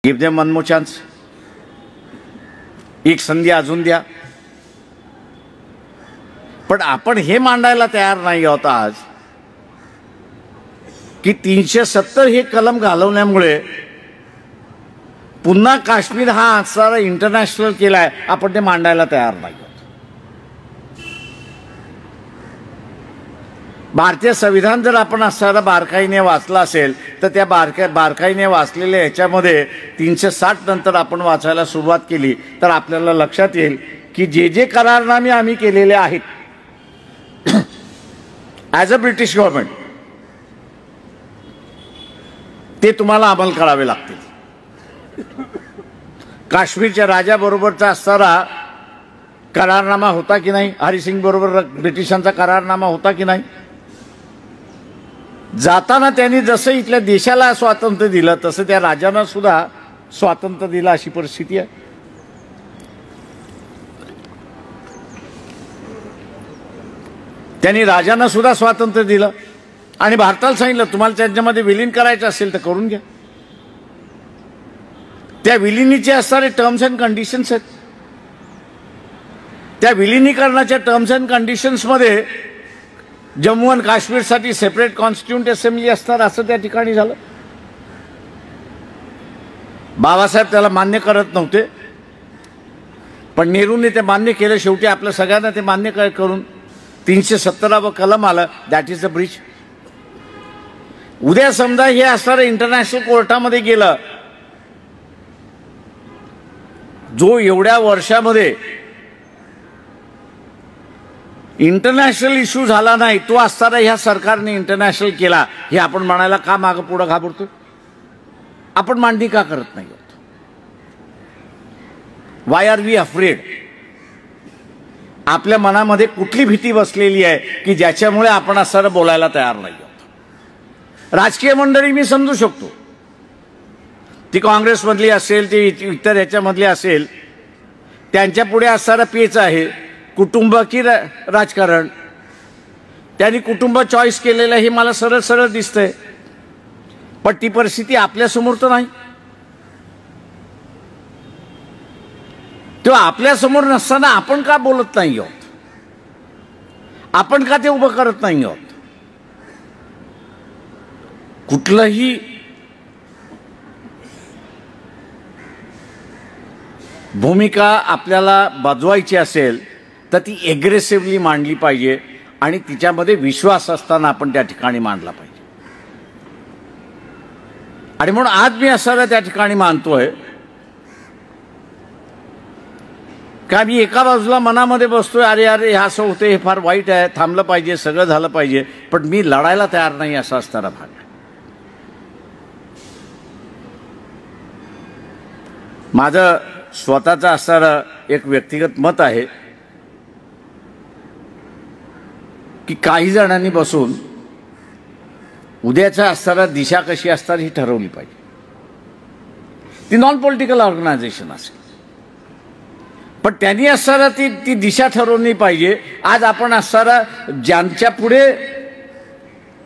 Give them one more chance, एक संधी अजून द्या. पण आपण हे मांडायला तयार नाही आहोत आज की 370 हे कलम घालवण्यामुळे पुन्हा काश्मीर हा असणारा इंटरनॅशनल केलाय, आपण ते मांडायला तयार नाही आहोत. भारतीय संविधान जर आपण असणारा बारकाईने वाचला असेल तर त्या बारकाईने वाचलेल्या ह्याच्यामध्ये 360 नंतर आपण वाचायला सुरुवात केली तर आपल्याला लक्षात येईल की जे जे करारनामे आम्ही केलेले आहेत ॲज अ ब्रिटिश गव्हर्नमेंट ते तुम्हाला अंमल करावे लागतील. काश्मीरच्या राजाबरोबरचा असणारा करारनामा होता की नाही, हरिसिंग बरोबर ब्रिटिशांचा करारनामा होता की नाही. जाताना त्यांनी जसं इथल्या देशाला स्वातंत्र्य दिलं तसं त्या राजांना सुद्धा स्वातंत्र्य दिलं, अशी परिस्थिती आहे. त्यांनी राजांना सुद्धा स्वातंत्र्य दिलं आणि भारताला सांगितलं तुम्हाला त्यांच्यामध्ये विलीन करायचं असेल तर करून घ्या. त्या विलिनीचे असणारे टर्म्स अँड कंडिशन्स आहेत. त्या विलिनीकरणाच्या टर्म्स अँड कंडिशन्समध्ये जम्मू आणि काश्मीरसाठी सेपरेट कॉन्स्टिट्यूंट असेंब्ली असणार असं त्या ठिकाणी झालं. बाबासाहेब त्याला मान्य करत नव्हते, पण नेहरूंनी ते मान्य केलं. शेवटी आपल्या सगळ्यांना ते मान्य करून 317 कलम आलं. That is the bridge. उद्या समजा हे असणारं इंटरनॅशनल कोर्टामध्ये गेलं, जो एवढ्या वर्षामध्ये इंटरनॅशनल इश्यू झाला नाही तो असताना ह्या सरकारने इंटरनॅशनल केला, हे आपण म्हणायला का मागं पुढं घाबरतो? आपण मांडणी का करत नाही आहोत? Why are we afraid? आपल्या मनामध्ये कुठली भीती बसलेली आहे की ज्याच्यामुळे आपण असं बोलायला तयार नाही आहोत? राजकीय मंडळी मी समजू शकतो, ती काँग्रेसमधली असेल, ती इतर ह्याच्यामधली असेल, त्यांच्या पुढे असणारा पेच आहे कुटुंब की राजकारण. त्यांनी कुटुंब चॉईस केलेलं हे मला सरळ सरळ दिसतंय, पण ती परिस्थिती आपल्यासमोर तर नाही. तेव्हा आपल्यासमोर नसताना आपण का बोलत नाही आहोत? आपण का ते उभं करत नाही आहोत? कुठलंही भूमिका आपल्याला बजवायची असेल तर ती एग्रेसिव्हली मांडली पाहिजे आणि तिच्यामध्ये विश्वास असताना आपण त्या ठिकाणी मांडला पाहिजे. आणि म्हणून आज मी असं त्या ठिकाणी मानतोय का मी एका बाजूला मनामध्ये बसतोय, अरे अरे हे असं होतं, हे फार वाईट आहे, थांबलं पाहिजे, सगळं झालं पाहिजे, पण मी लढायला तयार नाही असा असणारा भाग आहे. माझं स्वतःचं असणारं एक व्यक्तिगत मत आहे की काही जणांनी बसून उद्याच्या असणारा दिशा कशी असणार ही ठरवली पाहिजे. ती नॉन पॉलिटिकल ऑर्गनायझेशन असेल, पण त्यांनी असणारा ती दिशा ठरवली पाहिजे. आज आपण असणारा ज्यांच्या पुढे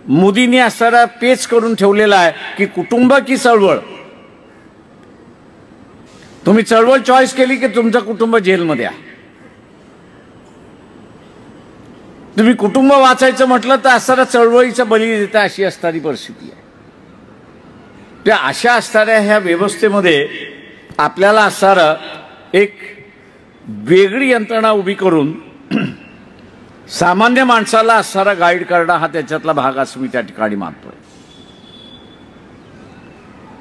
मोदींनी असणारा पेच करून ठेवलेला आहे की कुटुंब की चळवळ, तुम्ही चळवळ चॉईस केली की तुमचं कुटुंब जेलमध्ये आहे. तुम्ही कुटुंब वाचायचं म्हटलं तर असणारा चळवळीचा बळी देता अशी असणारी परिस्थिती आहे. त्या अशा असणाऱ्या ह्या व्यवस्थेमध्ये आपल्याला असणारं एक वेगळी यंत्रणा उभी करून सामान्य माणसाला असणारा गाईड करणं हा त्याच्यातला भाग असं मी त्या ठिकाणी मानतोय.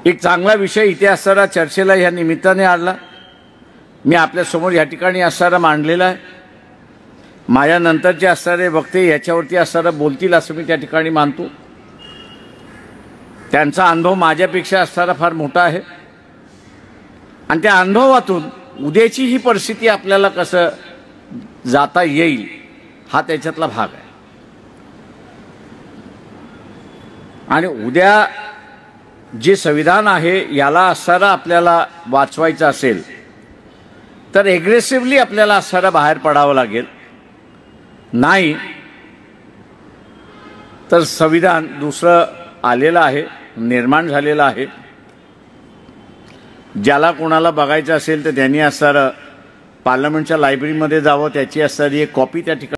एक चांगला विषय इथे असणारा चर्चेला ह्या निमित्ताने आणला, मी आपल्यासमोर या ठिकाणी असणारा मांडलेला आहे. माझ्यानंतरचे असणारे वक्ते याच्यावरती असणारा बोलतील असं मी त्या ठिकाणी मानतो. त्यांचा अनुभव माझ्यापेक्षा असणारा फार मोठा आहे आणि त्या अनुभवातून उद्याची ही परिस्थिती आपल्याला कसं जाता येईल हा त्याच्यातला भाग आहे. आणि उद्या जे संविधान आहे याला असणारा आपल्याला वाचवायचं असेल तर एग्रेसिव्हली आपल्याला असणारा बाहेर पडावं लागेल. नाही तर संविधान दुसरं आलेलं आहे, निर्माण झालेलं आहे ज्याला कोणाला बघायचं असेल तर त्यांनी असणारं पार्लमेंटच्या लायब्ररीमध्ये जावं, त्याची असणारी एक कॉपी त्या ठिकाणी